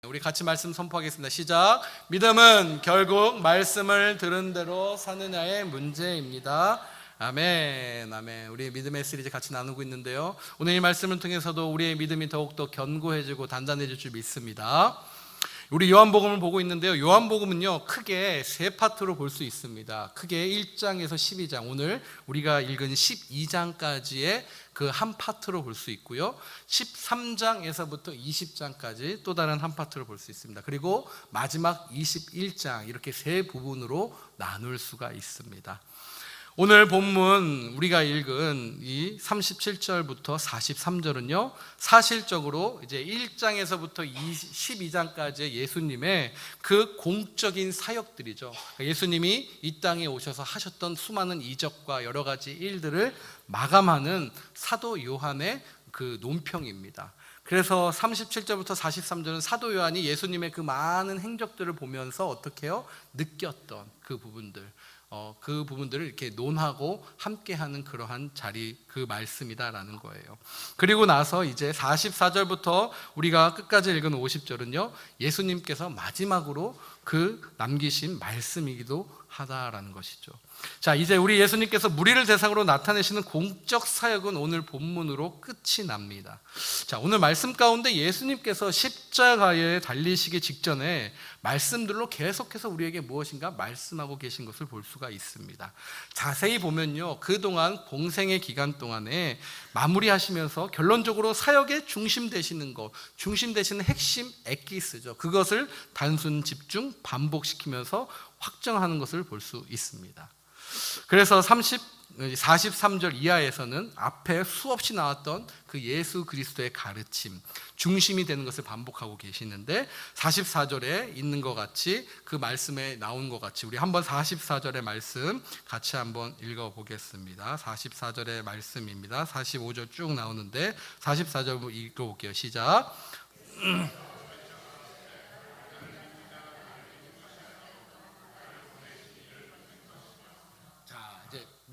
우리 같이 말씀 선포하겠습니다. 시작. 믿음은 결국 말씀을 들은 대로 사느냐의 문제입니다. 아멘, 아멘. 우리 믿음의 시리즈 같이 나누고 있는데요, 오늘 이 말씀을 통해서도 우리의 믿음이 더욱더 견고해지고 단단해질 줄 믿습니다. 우리 요한복음을 보고 있는데요, 요한복음은요 크게 세 파트로 볼 수 있습니다. 크게 1장에서 12장, 오늘 우리가 읽은 12장까지의 그 한 파트로 볼 수 있고요, 13장에서부터 20장까지 또 다른 한 파트로 볼 수 있습니다. 그리고 마지막 21장, 이렇게 세 부분으로 나눌 수가 있습니다. 오늘 본문 우리가 읽은 이 37절부터 43절은요 사실적으로 이제 1장에서부터 12장까지의 예수님의 그 공적인 사역들이죠. 예수님이 이 땅에 오셔서 하셨던 수많은 이적과 여러 가지 일들을 마감하는 사도 요한의 그 논평입니다. 그래서 37절부터 43절은 사도 요한이 예수님의 그 많은 행적들을 보면서 어떻게 해요? 느꼈던 그 부분들을 이렇게 논하고 함께하는 그러한 자리, 그 말씀이다라는 거예요. 그리고 나서 이제 44절부터 우리가 끝까지 읽은 50절은요 예수님께서 마지막으로 그 남기신 말씀이기도 하다라는 것이죠. 자, 이제 우리 예수님께서 무리를 대상으로 나타내시는 공적 사역은 오늘 본문으로 끝이 납니다. 자, 오늘 말씀 가운데 예수님께서 십자가에 달리시기 직전에 말씀들로 계속해서 우리에게 무엇인가 말씀하고 계신 것을 볼 수가 있습니다. 자세히 보면요, 그동안 공생의 기간 동안에 마무리하시면서 결론적으로 사역의 중심 되시는 것, 중심 되시는 핵심 엑기스죠. 그것을 단순 집중 반복시키면서 확정하는 것을 볼 수 있습니다. 그래서 43절 이하에서는 앞에 수없이 나왔던 그 예수 그리스도의 가르침, 중심이 되는 것을 반복하고 계시는데, 44절에 있는 것 같이, 그 말씀에 나온 것 같이 우리 한번 44절의 말씀 같이 한번 읽어보겠습니다. 44절의 말씀입니다. 45절 쭉 나오는데 44절 읽어볼게요. 시작.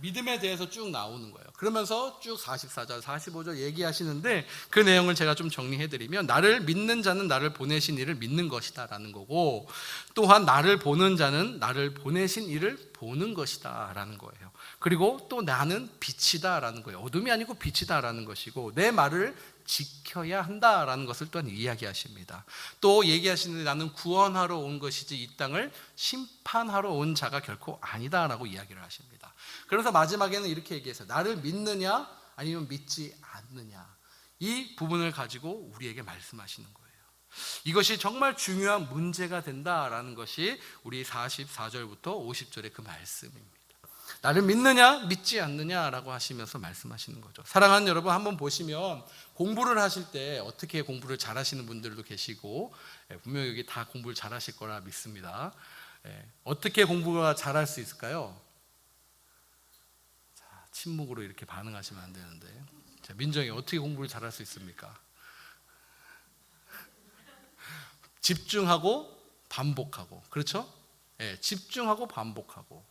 믿음에 대해서 쭉 나오는 거예요. 그러면서 쭉 44절, 45절 얘기하시는데, 그 내용을 제가 좀 정리해드리면, 나를 믿는 자는 나를 보내신 이를 믿는 것이다 라는 거고, 또한 나를 보는 자는 나를 보내신 이를 보는 것이다 라는 거예요. 그리고 또 나는 빛이다 라는 거예요. 어둠이 아니고 빛이다 라는 것이고, 내 말을 지켜야 한다라는 것을 또한 이야기하십니다. 또 얘기하시는데, 나는 구원하러 온 것이지 이 땅을 심판하러 온 자가 결코 아니다라고 이야기를 하십니다. 그래서 마지막에는 이렇게 얘기해서 나를 믿느냐 아니면 믿지 않느냐, 이 부분을 가지고 우리에게 말씀하시는 거예요. 이것이 정말 중요한 문제가 된다라는 것이 우리 44절부터 50절의 그 말씀입니다. 나를 믿느냐 믿지 않느냐라고 하시면서 말씀하시는 거죠. 사랑하는 여러분, 한번 보시면 공부를 하실 때 어떻게 공부를 잘하시는 분들도 계시고, 분명히 여기 다 공부를 잘하실 거라 믿습니다. 어떻게 공부가 잘할 수 있을까요? 자, 침묵으로 이렇게 반응하시면 안 되는데, 자, 민정이 어떻게 공부를 잘할 수 있습니까? 집중하고 반복하고, 그렇죠? 집중하고 반복하고.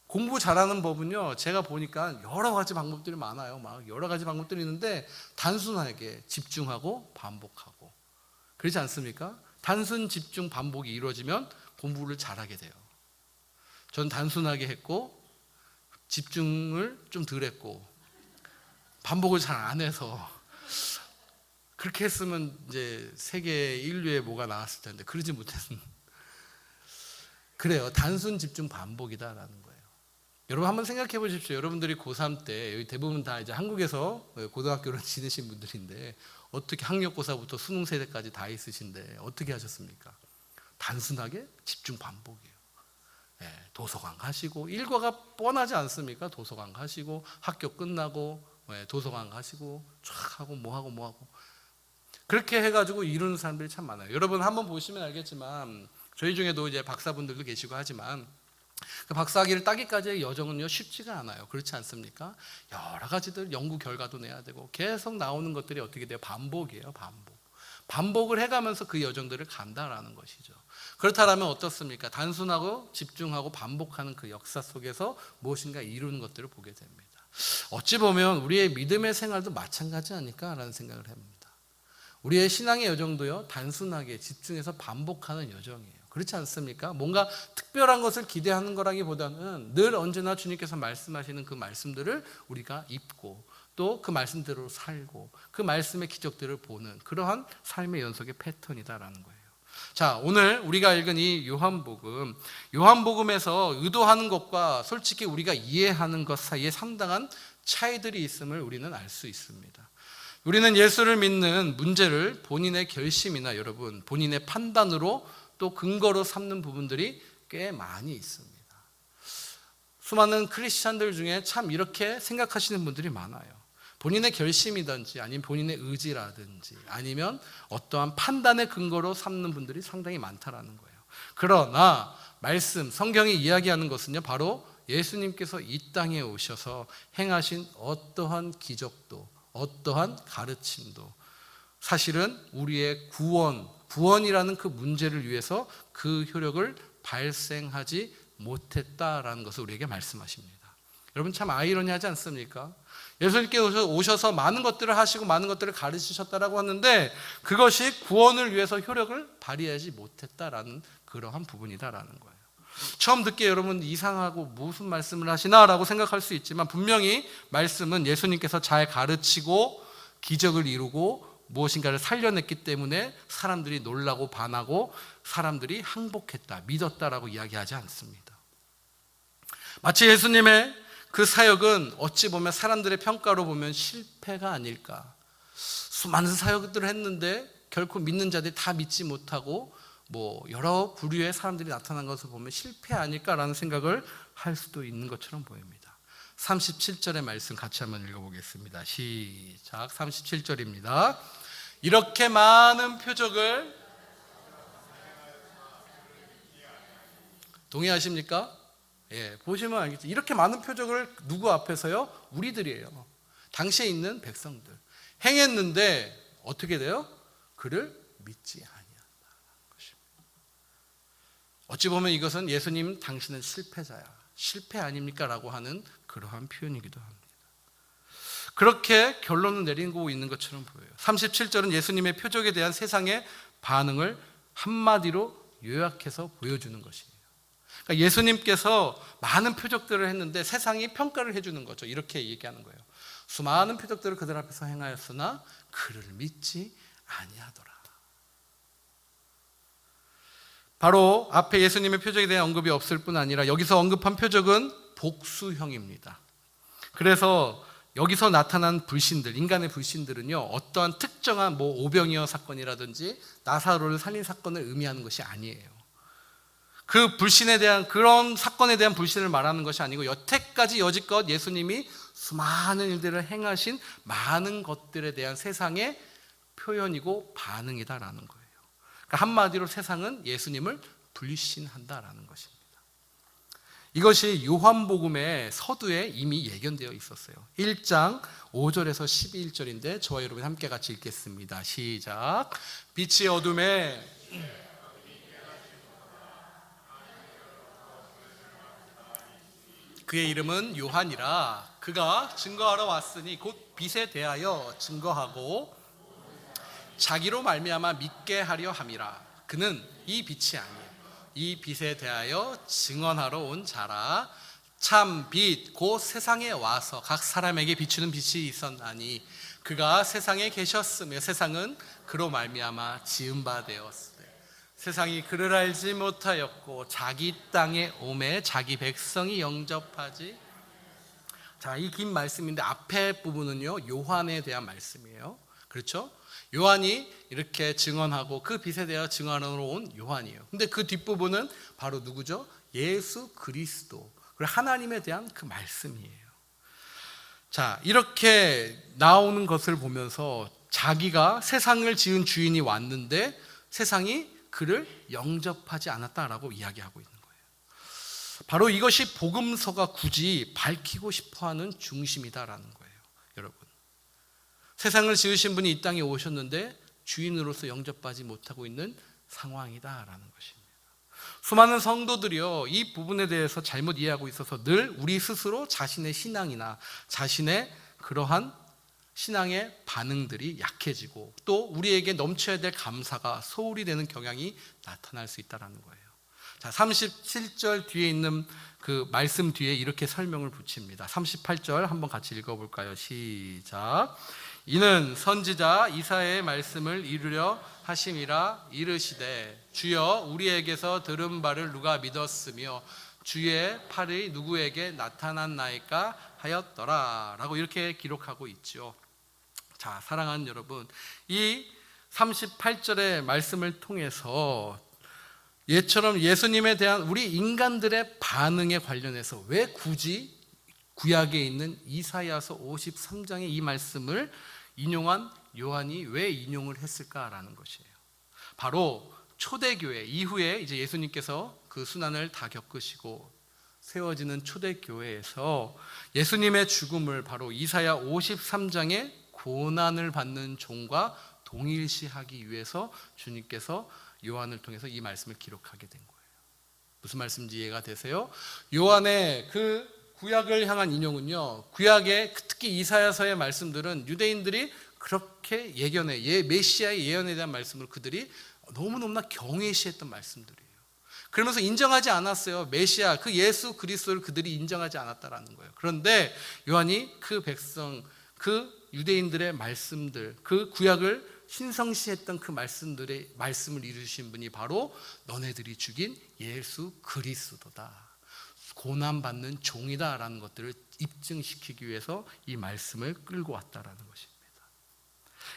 공부 잘하는 법은요, 제가 보니까 여러 가지 방법들이 많아요. 막 여러 가지 방법들이 있는데, 단순하게 집중하고 반복하고, 그렇지 않습니까? 단순 집중 반복이 이루어지면 공부를 잘하게 돼요. 전 단순하게 했고, 집중을 좀 덜 했고, 반복을 잘 안 해서, 그렇게 했으면 이제 세계 인류에 뭐가 나왔을 텐데, 그러지 못했는. 그래요. 단순 집중 반복이다라는 거예요. 여러분 한번 생각해 보십시오. 여러분들이 고3 때, 여기 대부분 다 이제 한국에서 고등학교를 지내신 분들인데, 어떻게 학력고사부터 수능 세대까지 다 있으신데 어떻게 하셨습니까? 단순하게 집중 반복이에요. 도서관 가시고, 일과가 뻔하지 않습니까? 도서관 가시고, 학교 끝나고 도서관 가시고, 쫙 하고 뭐하고 그렇게 해가지고 이루는 사람들이 참 많아요. 여러분 한번 보시면 알겠지만, 저희 중에도 이제 박사분들도 계시고 하지만, 그 박사학위를 따기까지의 여정은요 쉽지가 않아요. 그렇지 않습니까? 여러 가지들 연구 결과도 내야 되고, 계속 나오는 것들이 어떻게 돼요? 반복이에요. 반복을 해가면서 그 여정들을 간다라는 것이죠. 그렇다면 어떻습니까? 단순하고 집중하고 반복하는 그 역사 속에서 무엇인가 이루는 것들을 보게 됩니다. 어찌 보면 우리의 믿음의 생활도 마찬가지 아닐까라는 생각을 합니다. 우리의 신앙의 여정도요, 단순하게 집중해서 반복하는 여정이에요. 그렇지 않습니까? 뭔가 특별한 것을 기대하는 거라기보다는 늘 언제나 주님께서 말씀하시는 그 말씀들을 우리가 입고 또 그 말씀대로 살고 그 말씀의 기적들을 보는 그러한 삶의 연속의 패턴이다라는 거예요. 자, 오늘 우리가 읽은 이 요한복음에서 의도하는 것과 솔직히 우리가 이해하는 것 사이에 상당한 차이들이 있음을 우리는 알 수 있습니다. 우리는 예수를 믿는 문제를 본인의 결심이나 여러분 본인의 판단으로 또 근거로 삼는 부분들이 꽤 많이 있습니다. 수많은 크리스찬들 중에 참 이렇게 생각하시는 분들이 많아요. 본인의 결심이든지 아니면 본인의 의지라든지 아니면 어떠한 판단의 근거로 삼는 분들이 상당히 많다라는 거예요. 그러나 말씀, 성경이 이야기하는 것은요, 바로 예수님께서 이 땅에 오셔서 행하신 어떠한 기적도 어떠한 가르침도 사실은 우리의 구원이라는 그 문제를 위해서 그 효력을 발생하지 못했다라는 것을 우리에게 말씀하십니다. 여러분 참 아이러니하지 않습니까? 예수님께서 오셔서 많은 것들을 하시고 많은 것들을 가르치셨다라고 하는데 그것이 구원을 위해서 효력을 발휘하지 못했다라는 그러한 부분이다라는 거예요. 처음 듣기에 여러분 이상하고 무슨 말씀을 하시나라고 생각할 수 있지만 분명히 말씀은 예수님께서 잘 가르치고 기적을 이루고 무엇인가를 살려냈기 때문에 사람들이 놀라고 반하고 사람들이 항복했다, 믿었다라고 이야기하지 않습니다. 마치 예수님의 그 사역은 어찌 보면 사람들의 평가로 보면 실패가 아닐까. 수많은 사역들을 했는데 결코 믿는 자들이 다 믿지 못하고 여러 부류의 사람들이 나타난 것을 보면 실패 아닐까라는 생각을 할 수도 있는 것처럼 보입니다. 37절의 말씀 같이 한번 읽어보겠습니다. 시작. 37절입니다. 이렇게 많은 표적을 동의하십니까? 예, 보시면 알겠죠. 이렇게 많은 표적을 누구 앞에서요? 우리들이에요. 당시에 있는 백성들. 행했는데 어떻게 돼요? 그를 믿지 아니한다는 것입니다. 어찌 보면 이것은 예수님 당신은 실패자야. 실패 아닙니까? 라고 하는 그러한 표현이기도 합니다. 그렇게 결론을 내리고 있는 것처럼 보여요. 37절은 예수님의 표적에 대한 세상의 반응을 한마디로 요약해서 보여주는 것이에요. 그러니까 예수님께서 많은 표적들을 했는데 세상이 평가를 해주는 거죠. 이렇게 얘기하는 거예요. 수많은 표적들을 그들 앞에서 행하였으나 그를 믿지 아니하더라. 바로 앞에 예수님의 표적에 대한 언급이 없을 뿐 아니라 여기서 언급한 표적은 복수형입니다. 그래서 여기서 나타난 불신들, 인간의 불신들은요, 어떠한 특정한 오병이어 사건이라든지 나사로를 살린 사건을 의미하는 것이 아니에요. 그 불신에 대한 그런 사건에 대한 불신을 말하는 것이 아니고 여지껏 예수님이 수많은 일들을 행하신 많은 것들에 대한 세상의 표현이고 반응이다라는 거예요. 그러니까 한마디로 세상은 예수님을 불신한다라는 것입니다. 이것이 요한복음의 서두에 이미 예견되어 있었어요. 1장 5절에서 11절인데 저와 여러분 함께 같이 읽겠습니다. 시작. 빛이 어둠에 그의 이름은 요한이라. 그가 증거하러 왔으니 곧 빛에 대하여 증거하고 자기로 말미암아 믿게 하려 함이라. 그는 이 빛이 아니에요. 이 빛에 대하여 증언하러 온 자라. 참 빛 곧 세상에 와서 각 사람에게 비추는 빛이 있었나니 그가 세상에 계셨으며 세상은 그로 말미암아 지은 바 되었으되 세상이 그를 알지 못하였고 자기 땅에 오매 자기 백성이 영접하지. 자, 이 긴 말씀인데 앞에 부분은요 요한에 대한 말씀이에요. 그렇죠? 요한이 이렇게 증언하고 그 빛에 대하여 증언하러 온 요한이에요. 근데 그 뒷부분은 바로 누구죠? 예수 그리스도, 그리고 하나님에 대한 그 말씀이에요. 자, 이렇게 나오는 것을 보면서 자기가 세상을 지은 주인이 왔는데 세상이 그를 영접하지 않았다라고 이야기하고 있는 거예요. 바로 이것이 복음서가 굳이 밝히고 싶어하는 중심이다라는 거예요. 여러분, 세상을 지으신 분이 이 땅에 오셨는데 주인으로서 영접하지 못하고 있는 상황이다라는 것입니다. 수많은 성도들이요 이 부분에 대해서 잘못 이해하고 있어서 늘 우리 스스로 자신의 신앙이나 자신의 그러한 신앙의 반응들이 약해지고 또 우리에게 넘쳐야 될 감사가 소홀히 되는 경향이 나타날 수 있다는 거예요. 자, 37절 뒤에 있는 그 말씀 뒤에 이렇게 설명을 붙입니다. 38절 한번 같이 읽어볼까요? 시작. 이는 선지자 이사야의 말씀을 이루려 하심이라. 이르시되 주여 우리에게서 들은 바를 누가 믿었으며 주의 팔이 누구에게 나타났나이까 하였더라 라고 이렇게 기록하고 있죠. 자, 사랑하는 여러분, 이 38절의 말씀을 통해서 예처럼 예수님에 대한 우리 인간들의 반응에 관련해서 왜 굳이 구약에 있는 이사야서 53장의 이 말씀을 인용한 요한이 왜 인용을 했을까라는 것이에요. 바로 초대교회 이후에 이제 예수님께서 그 순환을 다 겪으시고 세워지는 초대교회에서 예수님의 죽음을 바로 이사야 53장의 고난을 받는 종과 동일시하기 위해서 주님께서 요한을 통해서 이 말씀을 기록하게 된 거예요. 무슨 말씀인지 이해가 되세요? 요한의 그 구약을 향한 인용은요, 구약의 특히 이사야서의 말씀들은 유대인들이 그렇게 예견에 메시아의 예언에 대한 말씀을 그들이 너무너무나 경외시했던 말씀들이에요. 그러면서 인정하지 않았어요. 메시아 그 예수 그리스도를 그들이 인정하지 않았다라는 거예요. 그런데 요한이 그 백성 그 유대인들의 말씀들 그 구약을 신성시했던 그 말씀을 이루신 분이 바로 너네들이 죽인 예수 그리스도다, 고난받는 종이다라는 것들을 입증시키기 위해서 이 말씀을 끌고 왔다라는 것입니다.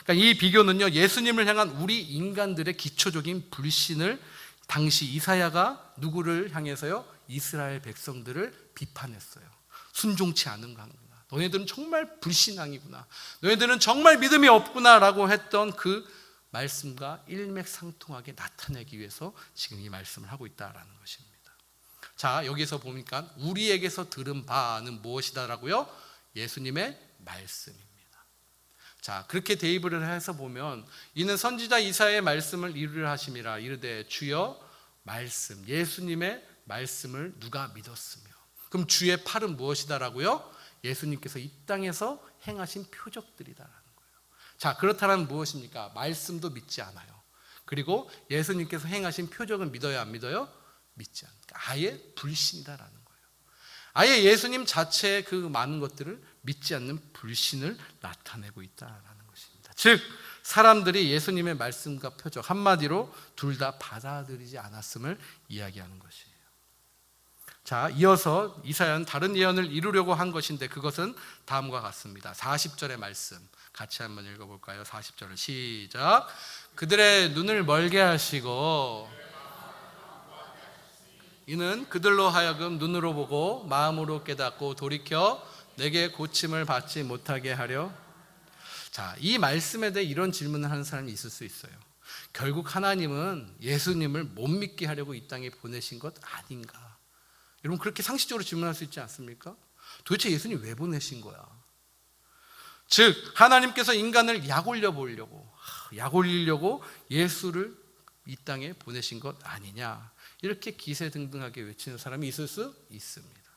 그러니까 이 비교는요, 예수님을 향한 우리 인간들의 기초적인 불신을 당시 이사야가 누구를 향해서요? 이스라엘 백성들을 비판했어요. 순종치 않은 거구나. 너네들은 정말 불신앙이구나. 너네들은 정말 믿음이 없구나 라고 했던 그 말씀과 일맥상통하게 나타내기 위해서 지금 이 말씀을 하고 있다는 것입니다. 자, 여기서 보니까 우리에게서 들은 바는 무엇이다라고요? 예수님의 말씀입니다. 자, 그렇게 대입을 해서 보면 이는 선지자 이사야의 말씀을 이루려 하심이라. 이르되 주여 말씀, 예수님의 말씀을 누가 믿었으며. 그럼 주의 팔은 무엇이다라고요? 예수님께서 이 땅에서 행하신 표적들이다라는 거예요. 자, 그렇다면 무엇입니까? 말씀도 믿지 않아요. 그리고 예수님께서 행하신 표적은 믿어요, 안 믿어요? 믿지 않으니까 아예 불신이다라는 거예요. 아예 예수님 자체의 그 많은 것들을 믿지 않는 불신을 나타내고 있다라는 것입니다. 즉 사람들이 예수님의 말씀과 표적 한마디로 둘 다 받아들이지 않았음을 이야기하는 것이에요. 자, 이어서 이사야는 다른 예언을 이루려고 한 것인데 그것은 다음과 같습니다. 40절의 말씀 같이 한번 읽어볼까요? 40절을 시작. 그들의 눈을 멀게 하시고 이는 그들로 하여금 눈으로 보고 마음으로 깨닫고 돌이켜 내게 고침을 받지 못하게 하려. 자, 이 말씀에 대해 이런 질문을 하는 사람이 있을 수 있어요. 결국 하나님은 예수님을 못 믿게 하려고 이 땅에 보내신 것 아닌가? 여러분 그렇게 상식적으로 질문할 수 있지 않습니까? 도대체 예수님 왜 보내신 거야? 즉 하나님께서 인간을 약올려 보려고 약올리려고 예수를 이 땅에 보내신 것 아니냐, 이렇게 기세등등하게 외치는 사람이 있을 수 있습니다.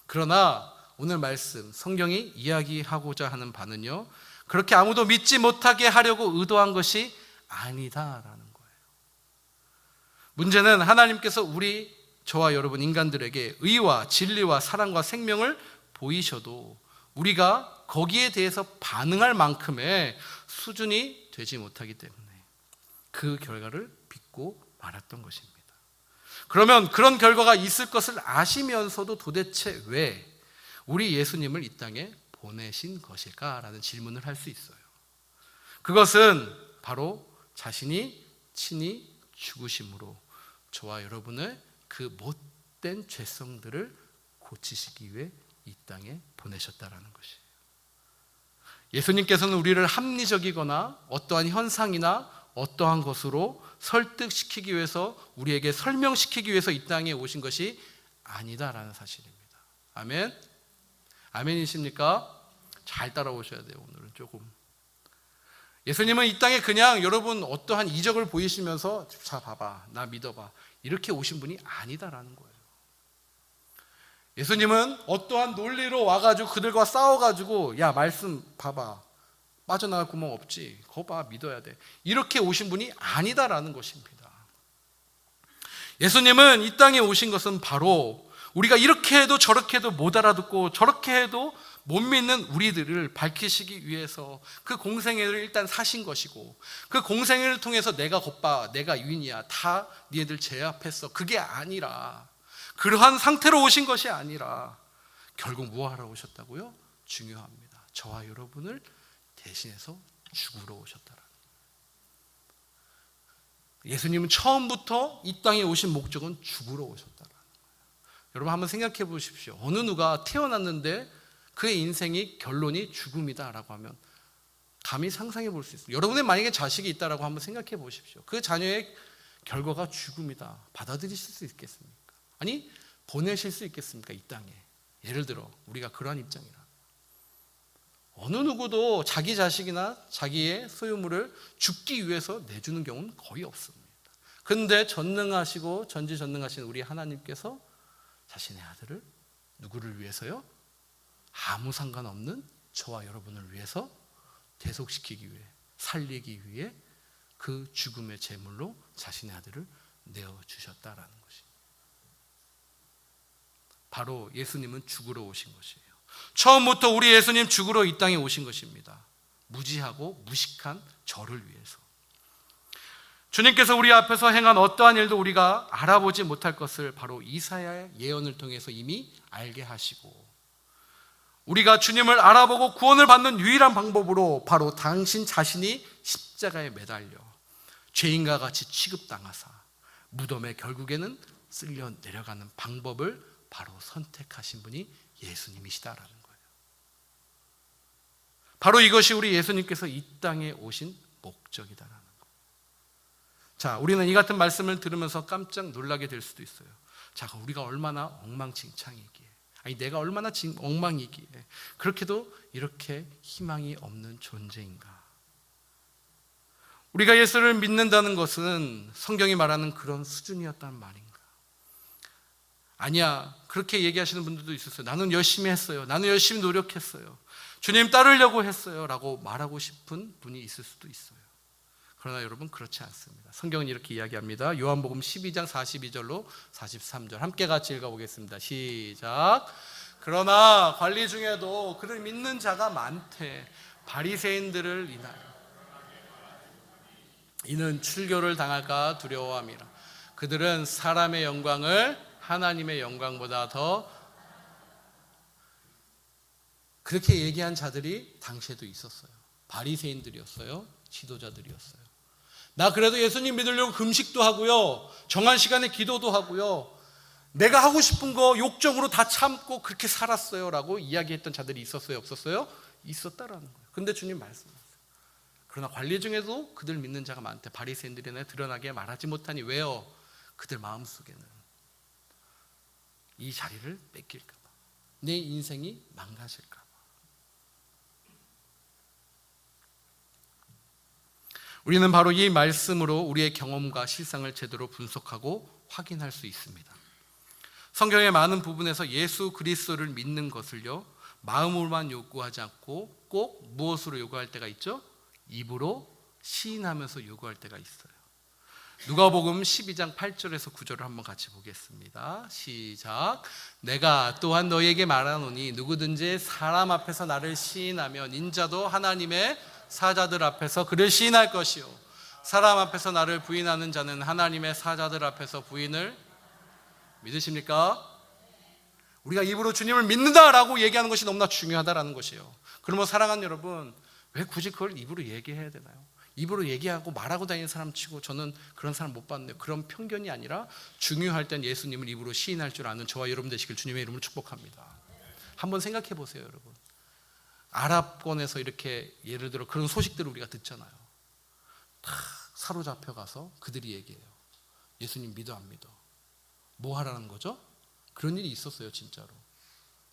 그러나 오늘 말씀 성경이 이야기하고자 하는 바는요, 그렇게 아무도 믿지 못하게 하려고 의도한 것이 아니다라는 거예요. 문제는 하나님께서 저와 여러분 인간들에게 의와 진리와 사랑과 생명을 보이셔도 우리가 거기에 대해서 반응할 만큼의 수준이 되지 못하기 때문에 그 결과를 빚고 말았던 것입니다. 그러면 그런 결과가 있을 것을 아시면서도 도대체 왜 우리 예수님을 이 땅에 보내신 것일까라는 질문을 할 수 있어요. 그것은 바로 자신이 친히 죽으심으로 저와 여러분의 그 못된 죄성들을 고치시기 위해 이 땅에 보내셨다라는 것이에요. 예수님께서는 우리를 합리적이거나 어떠한 현상이나 어떠한 것으로 설득시키기 위해서, 우리에게 설명시키기 위해서 이 땅에 오신 것이 아니다라는 사실입니다. 아멘? 아멘이십니까? 잘 따라오셔야 돼요. 오늘은 조금. 예수님은 이 땅에 그냥 여러분 어떠한 이적을 보이시면서 자 봐봐, 나 믿어봐, 이렇게 오신 분이 아니다라는 거예요. 예수님은 어떠한 논리로 와가지고 그들과 싸워가지고 야 말씀 봐봐, 빠져나갈 구멍 없지. 그거 봐, 믿어야 돼. 이렇게 오신 분이 아니다라는 것입니다. 예수님은 이 땅에 오신 것은 바로 우리가 이렇게 해도 저렇게 해도 못 알아듣고 저렇게 해도 못 믿는 우리들을 밝히시기 위해서 그 공생애를 일단 사신 것이고, 그 공생애를 통해서 내가 겉봐, 내가 유인이야, 다 니네들 제압했어, 그게 아니라, 그러한 상태로 오신 것이 아니라 결국 무엇하러 오셨다고요? 중요합니다. 저와 여러분을 대신해서 죽으러 오셨다라. 예수님은 처음부터 이 땅에 오신 목적은 죽으러 오셨다라는 거예요. 여러분 한번 생각해 보십시오. 어느 누가 태어났는데 그의 인생이 결론이 죽음이다라고 하면 감히 상상해 볼 수 있어요. 여러분의 만약에 자식이 있다라고 한번 생각해 보십시오. 그 자녀의 결과가 죽음이다. 받아들이실 수 있겠습니까? 아니, 보내실 수 있겠습니까? 이 땅에. 예를 들어 우리가 그러한 입장이라. 어느 누구도 자기 자식이나 자기의 소유물을 죽기 위해서 내주는 경우는 거의 없습니다. 그런데 전능하시고 전지전능하신 우리 하나님께서 자신의 아들을 누구를 위해서요? 아무 상관없는 저와 여러분을 위해서 대속시키기 위해, 살리기 위해 그 죽음의 제물로 자신의 아들을 내어주셨다라는 것입니다. 바로 예수님은 죽으러 오신 것이에요. 처음부터 우리 예수님 죽으러 이 땅에 오신 것입니다. 무지하고 무식한 저를 위해서. 주님께서 우리 앞에서 행한 어떠한 일도 우리가 알아보지 못할 것을 바로 이사야의 예언을 통해서 이미 알게 하시고, 우리가 주님을 알아보고 구원을 받는 유일한 방법으로 바로 당신 자신이 십자가에 매달려 죄인과 같이 취급당하사 무덤에 결국에는 쓸려 내려가는 방법을 바로 선택하신 분이 예수님이시다라는 거예요. 바로 이것이 우리 예수님께서 이 땅에 오신 목적이다라는 거예요. 자, 우리는 이 같은 말씀을 들으면서 깜짝 놀라게 될 수도 있어요. 자, 우리가 얼마나 엉망진창이기에, 아니 내가 얼마나 엉망이기에 그렇게도 이렇게 희망이 없는 존재인가. 우리가 예수를 믿는다는 것은 성경이 말하는 그런 수준이었단 말인가? 아니야, 그렇게 얘기하시는 분들도 있었어요. 나는 열심히 했어요, 나는 열심히 노력했어요, 주님 따르려고 했어요 라고 말하고 싶은 분이 있을 수도 있어요. 그러나 여러분, 그렇지 않습니다. 성경은 이렇게 이야기합니다. 요한복음 12장 42절로 43절 함께 같이 읽어보겠습니다. 시작. 그러나 관리 중에도 그를 믿는 자가 많되 바리새인들을 인하여 이는 출교를 당할까 두려워함이라. 그들은 사람의 영광을 하나님의 영광보다 더, 그렇게 얘기한 자들이 당시에도 있었어요. 바리새인들이었어요. 지도자들이었어요. 나 그래도 예수님 믿으려고 금식도 하고요, 정한 시간에 기도도 하고요, 내가 하고 싶은 거 욕정으로 다 참고 그렇게 살았어요 라고 이야기했던 자들이 있었어요, 없었어요? 있었다라는 거예요. 근데 주님 말씀하세요. 그러나 관리 중에도 그들 믿는 자가 많대. 바리새인들이나 드러나게 말하지 못하니. 왜요? 그들 마음속에는 이 자리를 뺏길까 봐, 내 인생이 망가질까 봐. 우리는 바로 이 말씀으로 우리의 경험과 실상을 제대로 분석하고 확인할 수 있습니다. 성경의 많은 부분에서 예수 그리스도를 믿는 것을요, 마음으로만 요구하지 않고 꼭 무엇으로 요구할 때가 있죠? 입으로 시인하면서 요구할 때가 있어요. 누가복음 12장 8절에서 9절을 한번 같이 보겠습니다. 시작. 내가 또한 너희에게 말하노니 누구든지 사람 앞에서 나를 시인하면 인자도 하나님의 사자들 앞에서 그를 시인할 것이요, 사람 앞에서 나를 부인하는 자는 하나님의 사자들 앞에서 부인을. 믿으십니까? 우리가 입으로 주님을 믿는다라고 얘기하는 것이 너무나 중요하다라는 것이에요. 그러면 사랑하는 여러분, 왜 굳이 그걸 입으로 얘기해야 되나요? 입으로 얘기하고 말하고 다니는 사람 치고 저는 그런 사람 못 봤네요. 그런 편견이 아니라 중요할 땐 예수님을 입으로 시인할 줄 아는 저와 여러분 되시길 주님의 이름으로 축복합니다. 한번 생각해 보세요, 여러분. 아랍권에서 이렇게 예를 들어 그런 소식들을 우리가 듣잖아요. 다 사로잡혀 가서 그들이 얘기해요. 예수님 믿어 안 믿어? 뭐 하라는 거죠? 그런 일이 있었어요, 진짜로.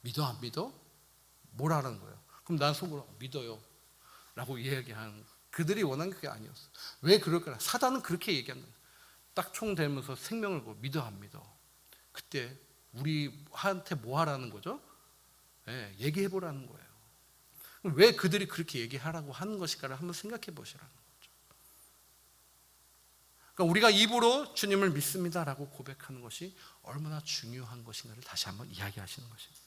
믿어 안 믿어? 뭘 하라는 거예요? 그럼 난 속으로 믿어요 라고 이야기하는 거예요. 그들이 원하는 게 그게 아니었어. 왜 그럴까? 사단은 그렇게 얘기한다. 딱 총 대면서 생명을 걸고 믿어 안 믿어? 그때 우리한테 뭐 하라는 거죠? 네, 얘기해 보라는 거예요. 왜 그들이 그렇게 얘기하라고 하는 것일까를 한번 생각해 보시라는 거죠. 그러니까 우리가 입으로 주님을 믿습니다라고 고백하는 것이 얼마나 중요한 것인가를 다시 한번 이야기하시는 것입니다.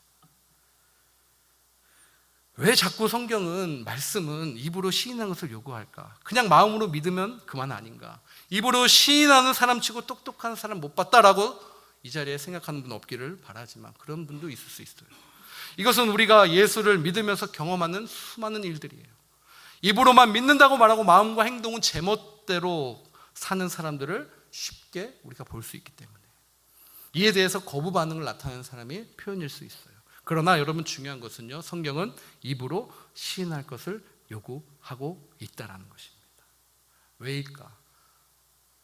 왜 자꾸 성경은, 말씀은 입으로 시인하는 것을 요구할까? 그냥 마음으로 믿으면 그만 아닌가? 입으로 시인하는 사람치고 똑똑한 사람 못 봤다라고 이 자리에 생각하는 분 없기를 바라지만 그런 분도 있을 수 있어요. 이것은 우리가 예수를 믿으면서 경험하는 수많은 일들이에요. 입으로만 믿는다고 말하고 마음과 행동은 제멋대로 사는 사람들을 쉽게 우리가 볼 수 있기 때문에 이에 대해서 거부 반응을 나타내는 사람이 표현일 수 있어요. 그러나 여러분, 중요한 것은요, 성경은 입으로 시인할 것을 요구하고 있다는 것입니다. 왜일까?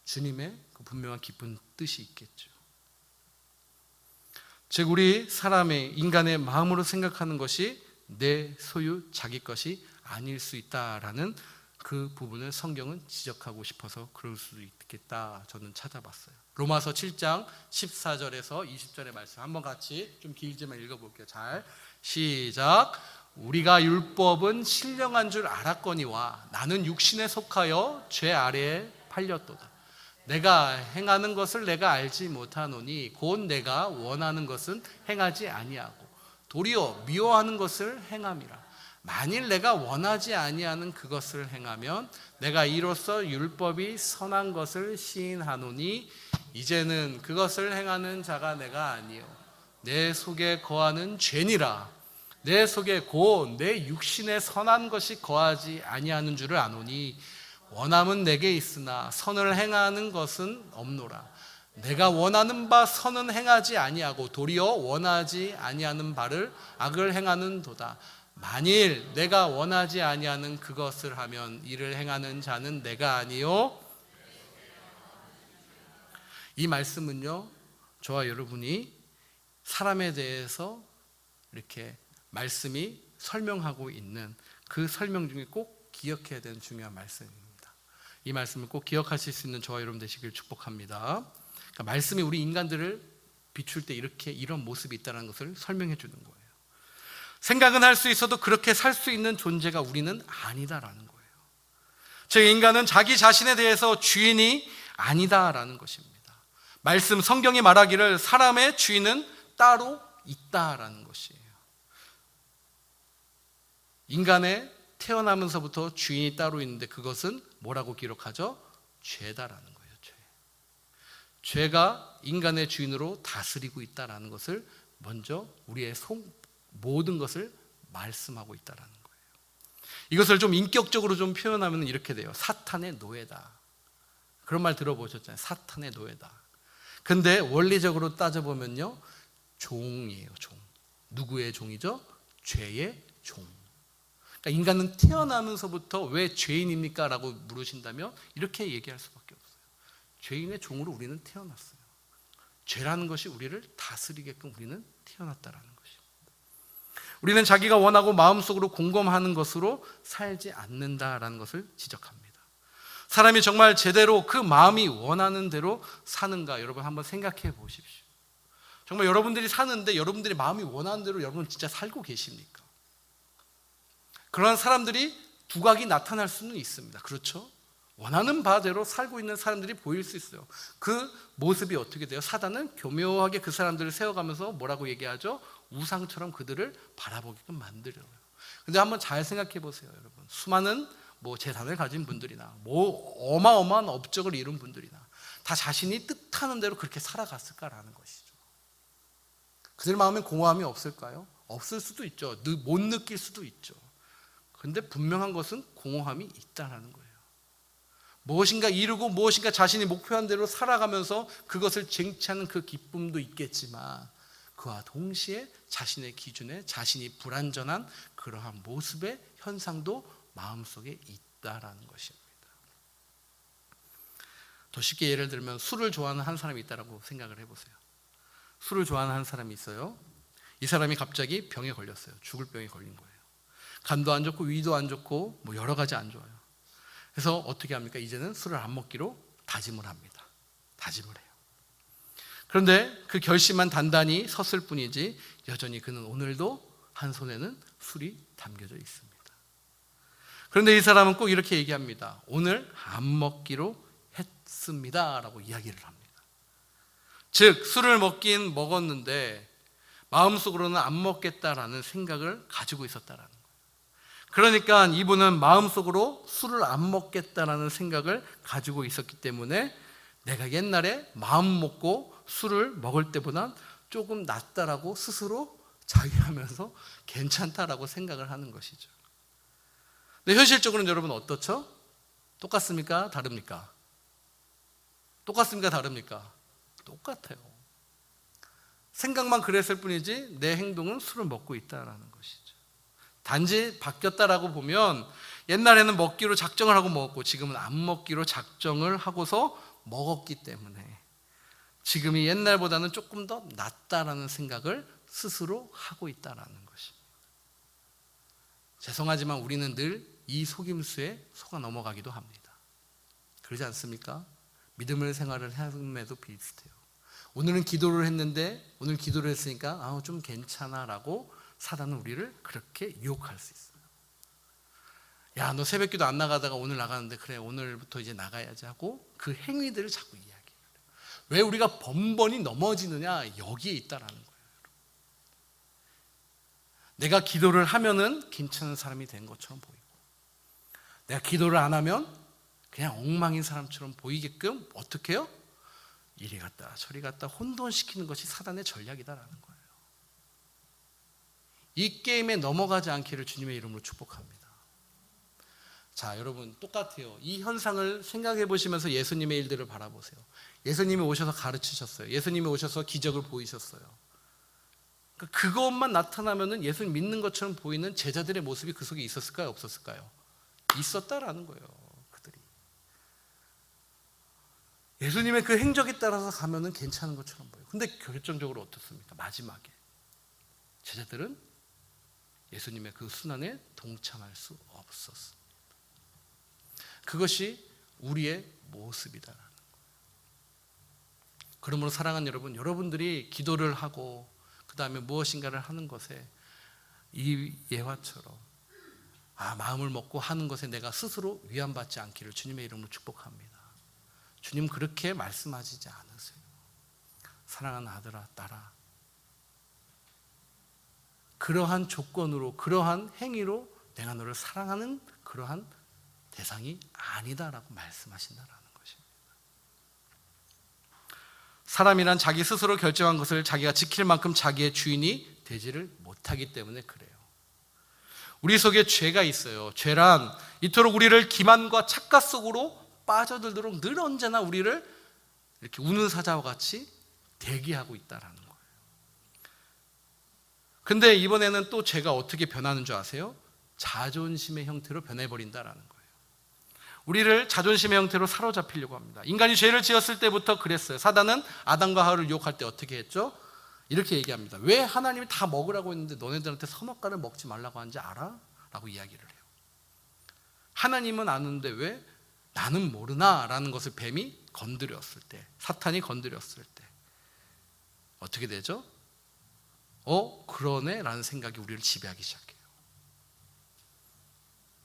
주님의 그 분명한 깊은 뜻이 있겠죠. 즉 우리 사람의, 인간의 마음으로 생각하는 것이 내 소유 자기 것이 아닐 수 있다라는 그 부분을 성경은 지적하고 싶어서 그럴 수도 있겠다, 저는 찾아봤어요. 로마서 7장 14절에서 20절의 말씀 한번 같이, 좀 길지만 읽어볼게요. 잘 시작. 우리가 율법은 신령한 줄 알았거니와 나는 육신에 속하여 죄 아래에 팔렸도다. 내가 행하는 것을 내가 알지 못하노니 곧 내가 원하는 것은 행하지 아니하고 도리어 미워하는 것을 행함이라. 만일 내가 원하지 아니하는 그것을 행하면 내가 이로써 율법이 선한 것을 시인하노니 이제는 그것을 행하는 자가 내가 아니요 내 속에 거하는 죄니라. 내 속에 곧 내 육신에 선한 것이 거하지 아니하는 줄을 아노니 원함은 내게 있으나 선을 행하는 것은 없노라. 내가 원하는 바 선은 행하지 아니하고 도리어 원하지 아니하는 바를 악을 행하는도다. 만일 내가 원하지 아니하는 그것을 하면 이를 행하는 자는 내가 아니요. 이 말씀은요, 저와 여러분이 사람에 대해서 이렇게 말씀이 설명하고 있는 그 설명 중에 꼭 기억해야 되는 중요한 말씀입니다. 이 말씀을 꼭 기억하실 수 있는 저와 여러분 되시길 축복합니다. 그러니까 말씀이 우리 인간들을 비출 때 이렇게 이런 모습이 있다는 것을 설명해 주는 거예요. 생각은 할 수 있어도 그렇게 살 수 있는 존재가 우리는 아니다라는 거예요. 즉 인간은 자기 자신에 대해서 주인이 아니다라는 것입니다. 말씀 성경이 말하기를 사람의 주인은 따로 있다라는 것이에요. 인간의 태어나면서부터 주인이 따로 있는데 그것은 뭐라고 기록하죠? 죄다라는 거예요. 죄가 인간의 주인으로 다스리고 있다라는 것을 먼저 우리의 모든 것을 말씀하고 있다라는 거예요. 이것을 좀 인격적으로 좀 표현하면 이렇게 돼요. 사탄의 노예다. 그런 말 들어보셨잖아요. 사탄의 노예다. 근데 원리적으로 따져보면요, 종이에요. 종. 누구의 종이죠? 죄의 종. 그러니까 인간은 태어나면서부터 왜 죄인입니까? 라고 물으신다면 이렇게 얘기할 수밖에 없어요. 죄인의 종으로 우리는 태어났어요. 죄라는 것이 우리를 다스리게끔 우리는 태어났다라는 것입니다. 우리는 자기가 원하고 마음속으로 공감하는 것으로 살지 않는다라는 것을 지적합니다. 사람이 정말 제대로 그 마음이 원하는 대로 사는가, 여러분 한번 생각해 보십시오. 정말 여러분들이 사는데 여러분들이 마음이 원하는 대로 여러분 진짜 살고 계십니까? 그런 사람들이 두각이 나타날 수는 있습니다. 그렇죠? 원하는 바대로 살고 있는 사람들이 보일 수 있어요. 그 모습이 어떻게 돼요? 사단은 교묘하게 그 사람들을 세워가면서 뭐라고 얘기하죠? 우상처럼 그들을 바라보게끔 만들어요. 근데 한번 잘 생각해 보세요, 여러분. 수많은 재산을 가진 분들이나 어마어마한 업적을 이룬 분들이나 다 자신이 뜻하는 대로 그렇게 살아갔을까라는 것이죠. 그들 마음에 공허함이 없을까요? 없을 수도 있죠. 못 느낄 수도 있죠. 근데 분명한 것은 공허함이 있다는 거예요. 무엇인가 이루고 무엇인가 자신이 목표한 대로 살아가면서 그것을 쟁취하는 그 기쁨도 있겠지만 그와 동시에 자신의 기준에 자신이 불완전한 그러한 모습의 현상도 마음속에 있다라는 것입니다. 더 쉽게 예를 들면 술을 좋아하는 한 사람이 있다라고 생각을 해보세요. 술을 좋아하는 한 사람이 있어요. 이 사람이 갑자기 병에 걸렸어요. 죽을 병에 걸린 거예요. 간도 안 좋고 위도 안 좋고 여러 가지 안 좋아요. 그래서 어떻게 합니까? 이제는 술을 안 먹기로 다짐을 합니다. 다짐을 해요. 그런데 그 결심만 단단히 섰을 뿐이지 여전히 그는 오늘도 한 손에는 술이 담겨져 있습니다. 그런데 이 사람은 꼭 이렇게 얘기합니다. 오늘 안 먹기로 했습니다 라고 이야기를 합니다. 즉 술을 먹긴 먹었는데 마음속으로는 안 먹겠다라는 생각을 가지고 있었다라는 거예요. 그러니까 이분은 마음속으로 술을 안 먹겠다라는 생각을 가지고 있었기 때문에 내가 옛날에 마음 먹고 술을 먹을 때보다 조금 낫다라고 스스로 자위하면서 괜찮다라고 생각을 하는 것이죠. 근데 현실적으로는 여러분 어떻죠? 똑같습니까? 다릅니까? 똑같습니까? 다릅니까? 똑같아요. 생각만 그랬을 뿐이지 내 행동은 술을 먹고 있다라는 것이죠. 단지 바뀌었다라고 보면 옛날에는 먹기로 작정을 하고 먹었고 지금은 안 먹기로 작정을 하고서 먹었기 때문에 지금이 옛날보다는 조금 더 낫다라는 생각을 스스로 하고 있다라는 것입니다. 죄송하지만 우리는 늘 이 속임수에 속아 넘어가기도 합니다. 그러지 않습니까? 믿음의 생활을 함에도 비슷해요. 오늘은 기도를 했는데 오늘 기도를 했으니까 좀 괜찮아 라고 사단은 우리를 그렇게 유혹할 수 있어요. 야, 너 새벽기도 안 나가다가 오늘 나가는데 그래 오늘부터 이제 나가야지 하고 그 행위들을 자꾸 이야기해요. 왜 우리가 번번이 넘어지느냐? 여기에 있다라는 거예요. 내가 기도를 하면은 괜찮은 사람이 된 것처럼 보이고 내가 기도를 안 하면 그냥 엉망인 사람처럼 보이게끔 어떻게 해요? 이리 갔다 저리 갔다 혼돈시키는 것이 사단의 전략이다라는 거예요. 이 게임에 넘어가지 않기를 주님의 이름으로 축복합니다. 자, 여러분 똑같아요. 이 현상을 생각해 보시면서 예수님의 일들을 바라보세요. 예수님이 오셔서 가르치셨어요. 예수님이 오셔서 기적을 보이셨어요. 그러니까 그것만 나타나면은 예수님 믿는 것처럼 보이는 제자들의 모습이 그 속에 있었을까요? 없었을까요? 있었다라는 거예요. 그들이 예수님의 그 행적에 따라서 가면은 괜찮은 것처럼 보여요. 근데 결정적으로 어떻습니까? 마지막에 제자들은 예수님의 그 순환에 동참할 수 없었습니다. 그것이 우리의 모습이다라는 거예요. 그러므로 사랑하는 여러분, 여러분들이 기도를 하고 그 다음에 무엇인가를 하는 것에 이 예화처럼 마음을 먹고 하는 것에 내가 스스로 위안받지 않기를 주님의 이름으로 축복합니다. 주님 그렇게 말씀하시지 않으세요. 사랑하는 아들아, 딸아, 그러한 조건으로 그러한 행위로 내가 너를 사랑하는 그러한 대상이 아니다라고 말씀하신다라는 것입니다. 사람이란 자기 스스로 결정한 것을 자기가 지킬 만큼 자기의 주인이 되지를 못하기 때문에 그래요. 우리 속에 죄가 있어요. 죄란 이토록 우리를 기만과 착각 속으로 빠져들도록 늘 언제나 우리를 이렇게 우는 사자와 같이 대기하고 있다라는 거예요. 근데 이번에는 또 죄가 어떻게 변하는 줄 아세요? 자존심의 형태로 변해버린다라는 거예요. 우리를 자존심의 형태로 사로잡히려고 합니다. 인간이 죄를 지었을 때부터 그랬어요. 사단은 아담과 하와를 유혹할 때 어떻게 했죠? 이렇게 얘기합니다. 왜 하나님이 다 먹으라고 했는데 너네들한테 선악과를 먹지 말라고 하는지 알아? 라고 이야기를 해요. 하나님은 아는데 왜 나는 모르나? 라는 것을 뱀이 건드렸을 때, 사탄이 건드렸을 때 어떻게 되죠? 그러네? 라는 생각이 우리를 지배하기 시작해요.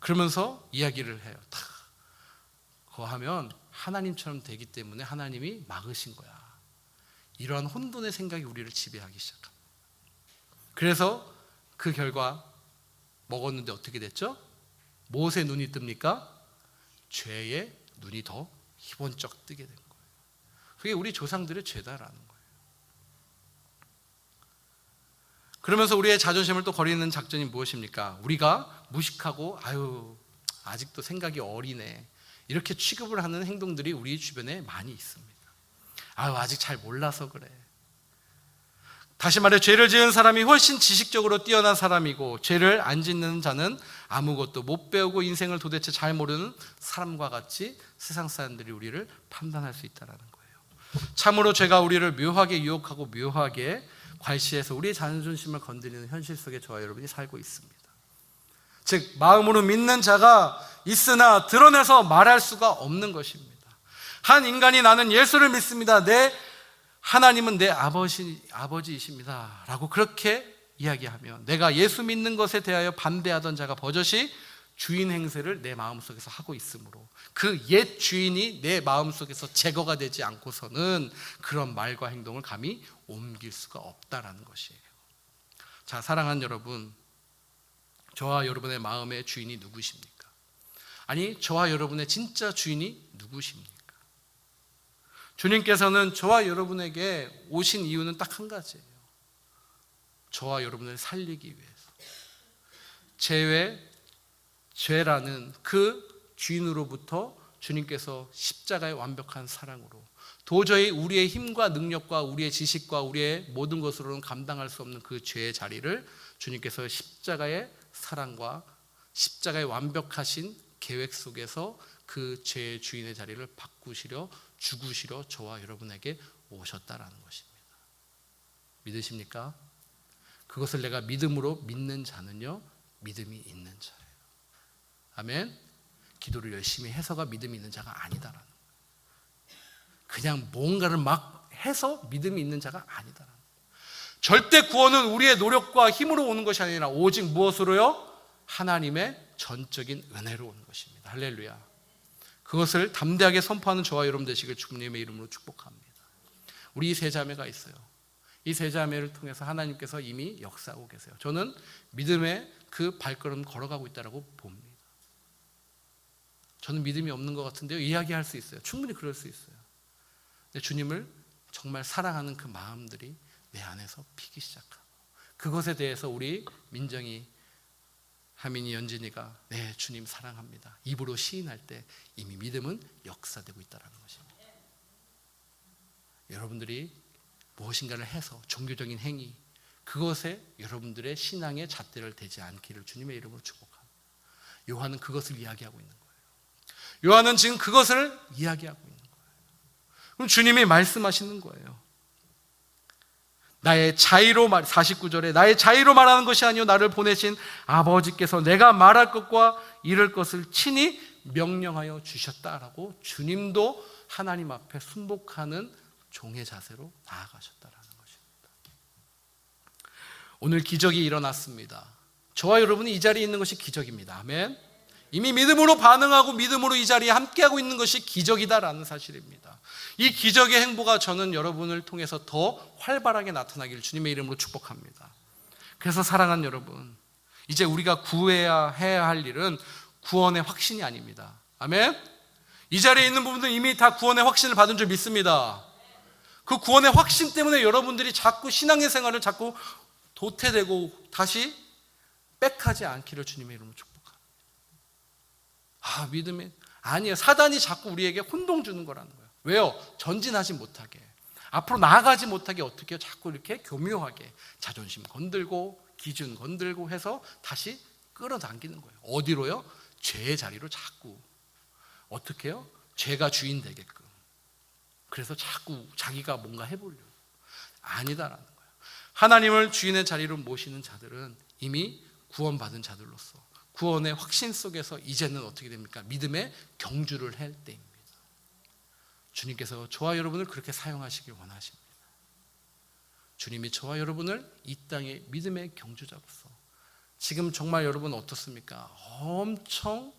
그러면서 이야기를 해요. 그거 하면 하나님처럼 되기 때문에 하나님이 막으신 거야. 이러한 혼돈의 생각이 우리를 지배하기 시작합니다. 그래서 그 결과 먹었는데 어떻게 됐죠? 무엇에 눈이 뜹니까? 죄의 눈이 더 희번쩍 뜨게 된 거예요. 그게 우리 조상들의 죄다라는 거예요. 그러면서 우리의 자존심을 또 거리는 작전이 무엇입니까? 우리가 무식하고 아직도 생각이 어리네 이렇게 취급을 하는 행동들이 우리 주변에 많이 있습니다. 아직 잘 몰라서 그래. 다시 말해 죄를 지은 사람이 훨씬 지식적으로 뛰어난 사람이고 죄를 안 짓는 자는 아무것도 못 배우고 인생을 도대체 잘 모르는 사람과 같이 세상 사람들이 우리를 판단할 수 있다는 거예요. 참으로 죄가 우리를 묘하게 유혹하고 묘하게 괄시해서 우리의 자존심을 건드리는 현실 속에 저와 여러분이 살고 있습니다. 즉 마음으로 믿는 자가 있으나 드러내서 말할 수가 없는 것입니다. 한 인간이 나는 예수를 믿습니다. 내 하나님은 내 아버지이십니다. 라고 그렇게 이야기하면 내가 예수 믿는 것에 대하여 반대하던 자가 버젓이 주인 행세를 내 마음속에서 하고 있으므로 그 옛 주인이 내 마음속에서 제거가 되지 않고서는 그런 말과 행동을 감히 옮길 수가 없다라는 것이에요. 자, 사랑하는 여러분, 저와 여러분의 마음의 주인이 누구십니까? 아니, 저와 여러분의 진짜 주인이 누구십니까? 주님께서는 저와 여러분에게 오신 이유는 딱 한 가지예요. 저와 여러분을 살리기 위해서. 죄라는 그 주인으로부터 주님께서 십자가의 완벽한 사랑으로 도저히 우리의 힘과 능력과 우리의 지식과 우리의 모든 것으로는 감당할 수 없는 그 죄의 자리를 주님께서 십자가의 사랑과 십자가의 완벽하신 계획 속에서 그 죄의 주인의 자리를 바꾸시려 죽으시려 저와 여러분에게 오셨다라는 것입니다. 믿으십니까? 그것을 내가 믿음으로 믿는 자는요, 믿음이 있는 자예요. 아멘. 기도를 열심히 해서가 믿음이 있는 자가 아니다라는 거예요. 그냥 뭔가를 막 해서 믿음이 있는 자가 아니다라는 거예요. 절대 구원은 우리의 노력과 힘으로 오는 것이 아니라 오직 무엇으로요? 하나님의 전적인 은혜로 오는 것입니다. 할렐루야. 그것을 담대하게 선포하는 저와 여러분 되시길 주님의 이름으로 축복합니다. 우리 세 자매가 있어요. 이 세 자매를 통해서 하나님께서 이미 역사하고 계세요. 저는 믿음의 그 발걸음 걸어가고 있다고 봅니다. 저는 믿음이 없는 것 같은데요, 이야기할 수 있어요. 충분히 그럴 수 있어요. 근데 주님을 정말 사랑하는 그 마음들이 내 안에서 피기 시작하고, 그것에 대해서 우리 민정이, 하민이, 연진이가 네, 주님 사랑합니다 입으로 시인할 때 이미 믿음은 역사되고 있다는 것입니다. 여러분들이 무엇인가를 해서 종교적인 행위, 그것에 여러분들의 신앙의 잣대를 대지 않기를 주님의 이름으로 축복합니다. 요한은 그것을 이야기하고 있는 거예요. 요한은 지금 그것을 이야기하고 있는 거예요. 그럼 주님이 말씀하시는 거예요. 나의 자의로 49절에 나의 자의로 말하는 것이 아니요 나를 보내신 아버지께서 내가 말할 것과 이룰 것을 친히 명령하여 주셨다라고 주님도 하나님 앞에 순복하는 종의 자세로 나아가셨다라는 것입니다. 오늘 기적이 일어났습니다. 저와 여러분이 이 자리에 있는 것이 기적입니다. 아멘. 이미 믿음으로 반응하고 믿음으로 이 자리에 함께하고 있는 것이 기적이다라는 사실입니다. 이 기적의 행보가 저는 여러분을 통해서 더 활발하게 나타나기를 주님의 이름으로 축복합니다. 그래서 사랑하는 여러분, 이제 우리가 구해야 해야 할 일은 구원의 확신이 아닙니다. 아멘. 이 자리에 있는 분들은 이미 다 구원의 확신을 받은 줄 믿습니다. 그 구원의 확신 때문에 여러분들이 자꾸 신앙의 생활을 자꾸 도태되고 다시 백하지 않기를 주님의 이름으로 축복합니다. 믿음이 아니에요. 사단이 자꾸 우리에게 혼동 주는 거라는 거예요. 왜요? 전진하지 못하게, 앞으로 나아가지 못하게 어떻게 해요? 자꾸 이렇게 교묘하게 자존심 건들고 기준 건들고 해서 다시 끌어당기는 거예요. 어디로요? 죄의 자리로 자꾸. 어떻게 해요? 죄가 주인 되게끔. 그래서 자꾸 자기가 뭔가 해보려고. 아니다라는 거예요. 하나님을 주인의 자리로 모시는 자들은 이미 구원받은 자들로서 구원의 확신 속에서 이제는 어떻게 됩니까? 믿음의 경주를 할 때입니다. 주님께서 저와 여러분을 그렇게 사용하시길 원하십니다. 주님이 저와 여러분을 이 땅의 믿음의 경주자로서, 지금 정말 여러분 어떻습니까? 엄청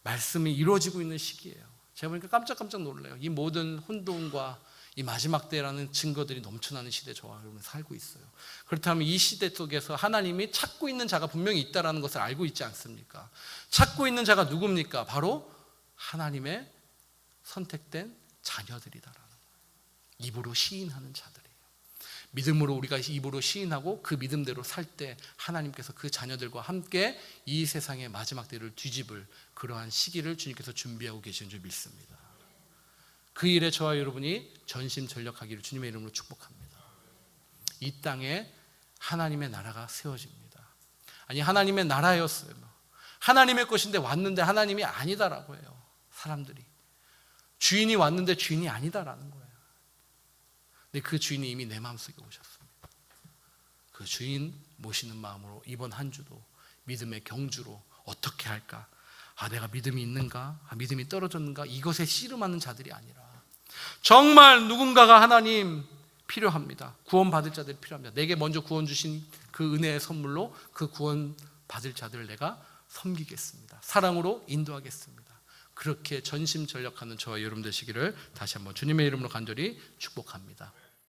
말씀이 이루어지고 있는 시기예요. 제가 보니까 깜짝깜짝 놀라요. 이 모든 혼돈과 이 마지막 때라는 증거들이 넘쳐나는 시대에 저와 여러분 살고 있어요. 그렇다면 이 시대 속에서 하나님이 찾고 있는 자가 분명히 있다는 것을 알고 있지 않습니까? 찾고 있는 자가 누굽니까? 바로 하나님의 선택된 자녀들이다라는 거예요. 입으로 시인하는 자들이에요. 믿음으로 우리가 입으로 시인하고 그 믿음대로 살 때 하나님께서 그 자녀들과 함께 이 세상의 마지막 때를 뒤집을 그러한 시기를 주님께서 준비하고 계시는 줄 믿습니다. 그 일에 저와 여러분이 전심전력하기를 주님의 이름으로 축복합니다. 이 땅에 하나님의 나라가 세워집니다. 아니, 하나님의 나라였어요. 하나님의 것인데 왔는데 하나님이 아니다라고 해요. 사람들이 주인이 왔는데 주인이 아니다라는 거예요. 근데 그 주인이 이미 내 마음속에 오셨습니다. 그 주인 모시는 마음으로 이번 한 주도 믿음의 경주로 어떻게 할까? 내가 믿음이 있는가? 믿음이 떨어졌는가? 이것에 씨름하는 자들이 아니라 정말 누군가가 하나님 필요합니다. 구원받을 자들이 필요합니다. 내게 먼저 구원 주신 그 은혜의 선물로 그 구원 받을 자들을 내가 섬기겠습니다. 사랑으로 인도하겠습니다. 그렇게 전심전력하는 저와 여러분 되시기를 다시 한번 주님의 이름으로 간절히 축복합니다.